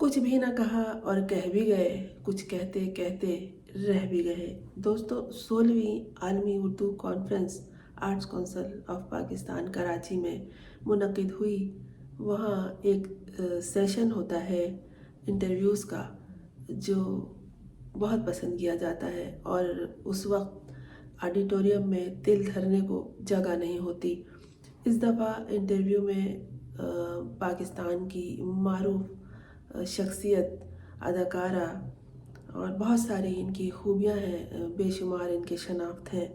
کچھ بھی نہ کہا اور کہہ بھی گئے، کچھ کہتے کہتے رہ بھی گئے۔ دوستو، 16ویں عالمی Urdu conference arts council of Pakistan Karachi میں منعقد ہوئی۔ وہاں ایک سیشن ہوتا ہے انٹرویوز کا جو بہت پسند کیا جاتا ہے، اور اس وقت آڈیٹوریم میں دل دھرنے کو جگہ نہیں ہوتی۔ اس دفعہ انٹرویو میں پاکستان کی معروف شخصیت، اداکارہ، اور بہت ساری ان کی خوبیاں ہیں، بے شمار ان کے شناخت ہیں،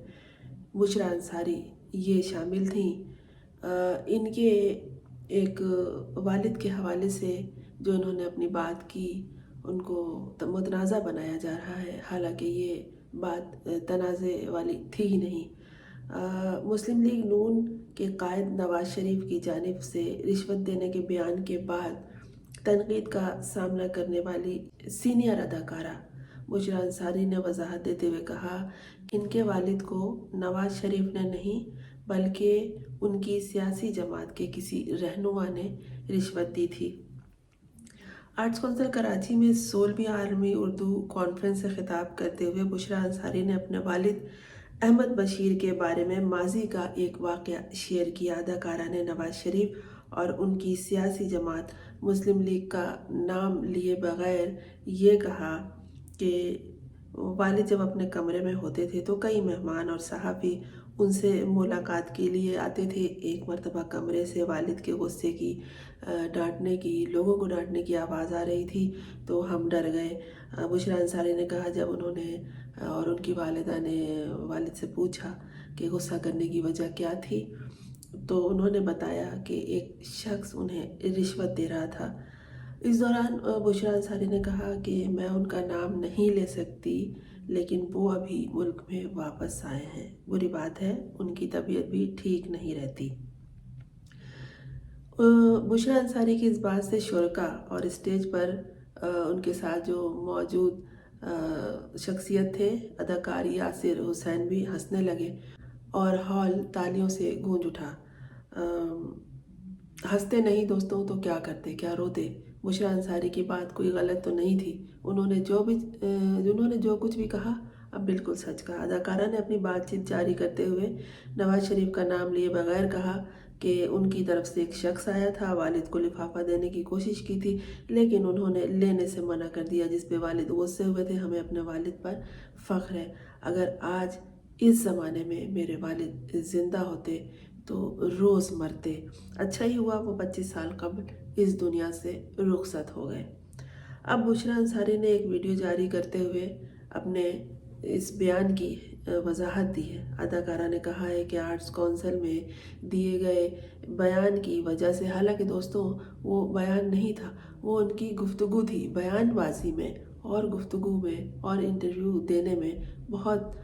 بشریٰ انصاری یہ شامل تھیں۔ ان کے ایک والد کے حوالے سے جو انہوں نے اپنی بات کی، ان کو متنازع بنایا جا رہا ہے، حالانکہ یہ بات تنازع والی تھی ہی نہیں۔ مسلم لیگ نون کے قائد نواز شریف کی جانب سے رشوت دینے کے بیان کے بعد تنقید کا سامنا کرنے والی سینئر اداکارہ بشریٰ انصاری نے وضاحت دیتے ہوئے کہا کہ ان کے والد کو نواز شریف نے نہیں بلکہ ان کی سیاسی جماعت کے کسی رہنما نے رشوت دی تھی۔ آرٹس کونسل کراچی میں 16ویں عالمی اردو کانفرنس سے خطاب کرتے ہوئے بشریٰ انصاری نے اپنے والد احمد بشیر کے بارے میں ماضی کا ایک واقعہ شیئر کیا۔ اداکارہ نے نواز شریف اور ان کی سیاسی جماعت مسلم لیگ کا نام لیے بغیر یہ کہا کہ والد جب اپنے کمرے میں ہوتے تھے تو کئی مہمان اور صحافی ان سے ملاقات کے لیے آتے تھے۔ ایک مرتبہ کمرے سے والد کے غصے کی، ڈانٹنے کی، لوگوں کو ڈانٹنے کی آواز آ رہی تھی تو ہم ڈر گئے۔ بشریٰ انصاری نے کہا جب انہوں نے اور ان کی والدہ نے والد سے پوچھا کہ غصہ کرنے کی وجہ کیا تھی تو انہوں نے بتایا کہ ایک شخص انہیں رشوت دے رہا تھا۔ اس دوران بشریٰ انصاری نے کہا کہ میں ان کا نام نہیں لے سکتی لیکن وہ ابھی ملک میں واپس آئے ہیں۔ بری بات ہے، ان کی طبیعت بھی ٹھیک نہیں رہتی۔ بشریٰ انصاری کی اس بات سے شرکاء اور اسٹیج پر ان کے ساتھ جو موجود شخصیت تھے اداکار یاسر حسین بھی ہنسنے لگے اور ہال تالیوں سے گونج اٹھا۔ ہنستے نہیں دوستوں تو کیا کرتے، کیا روتے؟ بشریٰ انصاری کی بات کوئی غلط تو نہیں تھی، انہوں نے جو کچھ بھی کہا اب بالکل سچ کہا۔ اداکارہ نے اپنی بات چیت جاری کرتے ہوئے نواز شریف کا نام لیے بغیر کہا کہ ان کی طرف سے ایک شخص آیا تھا، والد کو لفافہ دینے کی کوشش کی تھی لیکن انہوں نے لینے سے منع کر دیا، جس پہ والد غصے ہوئے تھے۔ ہمیں اپنے والد پر فخر ہے، اگر آج اس زمانے میں میرے والد زندہ ہوتے تو روز مرتے، اچھا ہی ہوا وہ 25 سال قبل اس دنیا سے رخصت ہو گئے۔ اب بشریٰ انصاری نے ایک ویڈیو جاری کرتے ہوئے اپنے اس بیان کی وضاحت دی ہے۔ اداکارہ نے کہا ہے کہ آرٹس کونسل میں دیے گئے بیان کی وجہ سے، حالانکہ دوستوں وہ بیان نہیں تھا، وہ ان کی گفتگو تھی۔ بیان بازی میں اور گفتگو میں اور انٹرویو دینے میں بہت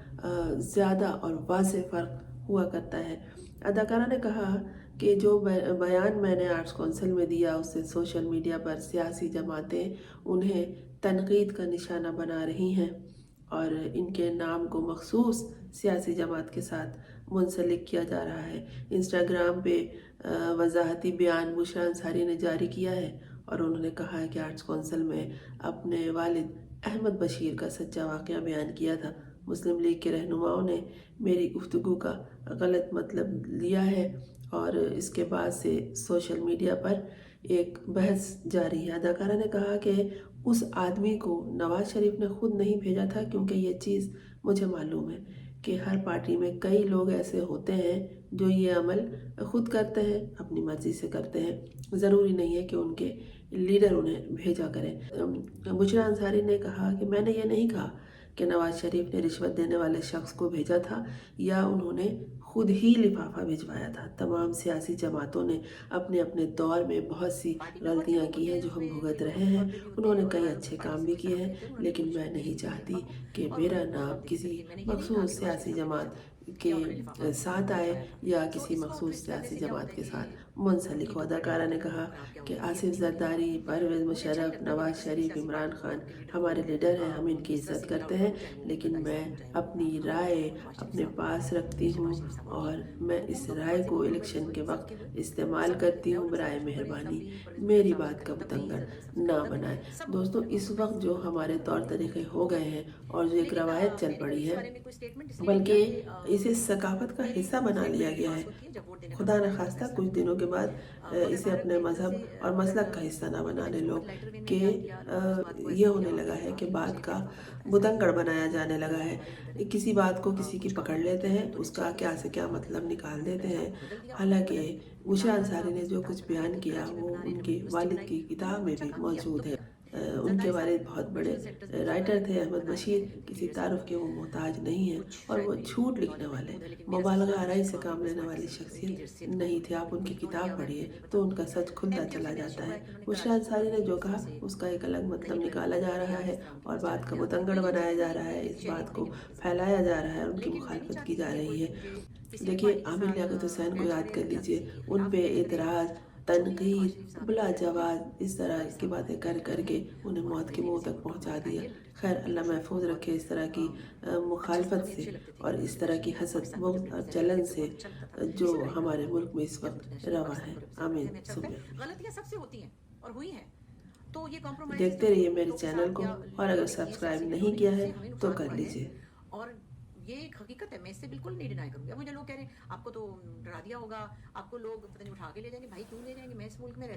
زیادہ اور واضح فرق ہوا کرتا ہے۔ اداکارہ نے کہا کہ جو بیان میں نے آرٹس کونسل میں دیا اس سے سوشل میڈیا پر سیاسی جماعتیں انہیں تنقید کا نشانہ بنا رہی ہیں اور ان کے نام کو مخصوص سیاسی جماعت کے ساتھ منسلک کیا جا رہا ہے۔ انسٹاگرام پہ وضاحتی بیان بشریٰ انصاری نے جاری کیا ہے اور انہوں نے کہا ہے کہ آرٹس کونسل میں اپنے والد احمد بشیر کا سچا واقعہ بیان کیا تھا۔ مسلم لیگ کے رہنماؤں نے میری گفتگو کا غلط مطلب لیا ہے اور اس کے بعد سے سوشل میڈیا پر ایک بحث جاری ہے۔ اداکارہ نے کہا کہ اس آدمی کو نواز شریف نے خود نہیں بھیجا تھا، کیونکہ یہ چیز مجھے معلوم ہے کہ ہر پارٹی میں کئی لوگ ایسے ہوتے ہیں جو یہ عمل خود کرتے ہیں، اپنی مرضی سے کرتے ہیں، ضروری نہیں ہے کہ ان کے لیڈر انہیں بھیجا کریں۔ بشریٰ انصاری نے کہا کہ میں نے یہ نہیں کہا کہ نواز شریف نے رشوت دینے والے شخص کو بھیجا تھا یا انہوں نے خود ہی لفافہ بھجوایا تھا۔ تمام سیاسی جماعتوں نے اپنے اپنے دور میں بہت سی غلطیاں کی ہیں جو ہم بھگت رہے ہیں، انہوں نے کئی اچھے کام بھی کیے ہیں، لیکن میں نہیں چاہتی کہ میرا نام کسی مخصوص سیاسی جماعت کے ساتھ آئے یا کسی مخصوص سیاسی جماعت کے ساتھ منسلک ہو۔ اداکارہ نے کہا کہ آصف زرداری، پرویز مشرف، نواز شریف، عمران خان ہمارے لیڈر ہیں، ہم ان کی عزت کرتے ہیں، لیکن میں اپنی رائے اپنے پاس رکھتی ہوں اور میں اس رائے کو الیکشن کے وقت استعمال کرتی ہوں، برائے مہربانی میری بات کا بتنگڑ نہ بنائیں۔ دوستو اس وقت جو ہمارے طور طریقے ہو گئے ہیں اور جو ایک روایت چل پڑی ہے، بلکہ اسے ثقافت کا حصہ بنا لیا گیا ہے، خدا نخواستہ کچھ دنوں کے بعد اسے اپنے مذہب اور مسلک کا حصہ نہ بنانے لوگ، کہ یہ ہونے لگا ہے کہ بات کا بتنگڑ بنایا جانے لگا ہے، کسی بات کو کسی کی پکڑ لیتے ہیں، اس کا کیا سے کیا مطلب نکال دیتے ہیں۔ حالانکہ بشریٰ انصاری نے جو کچھ بیان کیا وہ ان کے والد کی کتاب میں بھی موجود ہے۔ ان کے والد بہت بڑے رائٹر تھے، احمد بشیر، کسی تعارف کے وہ محتاج نہیں ہیں، اور وہ جھوٹ لکھنے والے، مبالغہ آرائی سے کام لینے والی شخصیت نہیں تھے۔ آپ ان کی کتاب پڑھیے تو ان کا سچ کھلتا چلا جاتا ہے۔ بشریٰ انصاری نے جو کہا اس کا ایک الگ مطلب نکالا جا رہا ہے اور بات کا بتنگڑ بنایا جا رہا ہے، اس بات کو پھیلایا جا رہا ہے، ان کی مخالفت کی جا رہی ہے۔ دیکھیے عامر لیاقت حسین کو یاد کر لیجئے، ان پہ اعتراض، تنقید، بلا جواز اس طرح کی باتیں کر کر کے انہیں موت کے منہ تک پہنچا دیا۔ خیر اللہ محفوظ رکھے اس طرح کی مخالفت سے اور اس طرح کی حسد، بغض اور جلن سے جو ہمارے ملک میں اس وقت رواں ہے۔ آمین ثم آمین۔ غلطیاں سب سے ہوتی ہیں اور ہوئی ہیں، تو یہ کمپرومائز دیکھتے رہیے میرے چینل کو، اور اگر سبسکرائب نہیں کیا ہے تو کر لیجئے۔ اور یہ ایک حقیقت ہے، میں اس سے بالکل نہیں ڈینائی کروں گی۔ اب مجھے لوگ کہہ رہے ہیں آپ کو تو ڈرا دیا ہوگا، آپ کو لوگ پتہ نہیں اٹھا کے لے جائیں گے، بھائی کیوں لے جائیں گے، میں اس ملک میں رہتی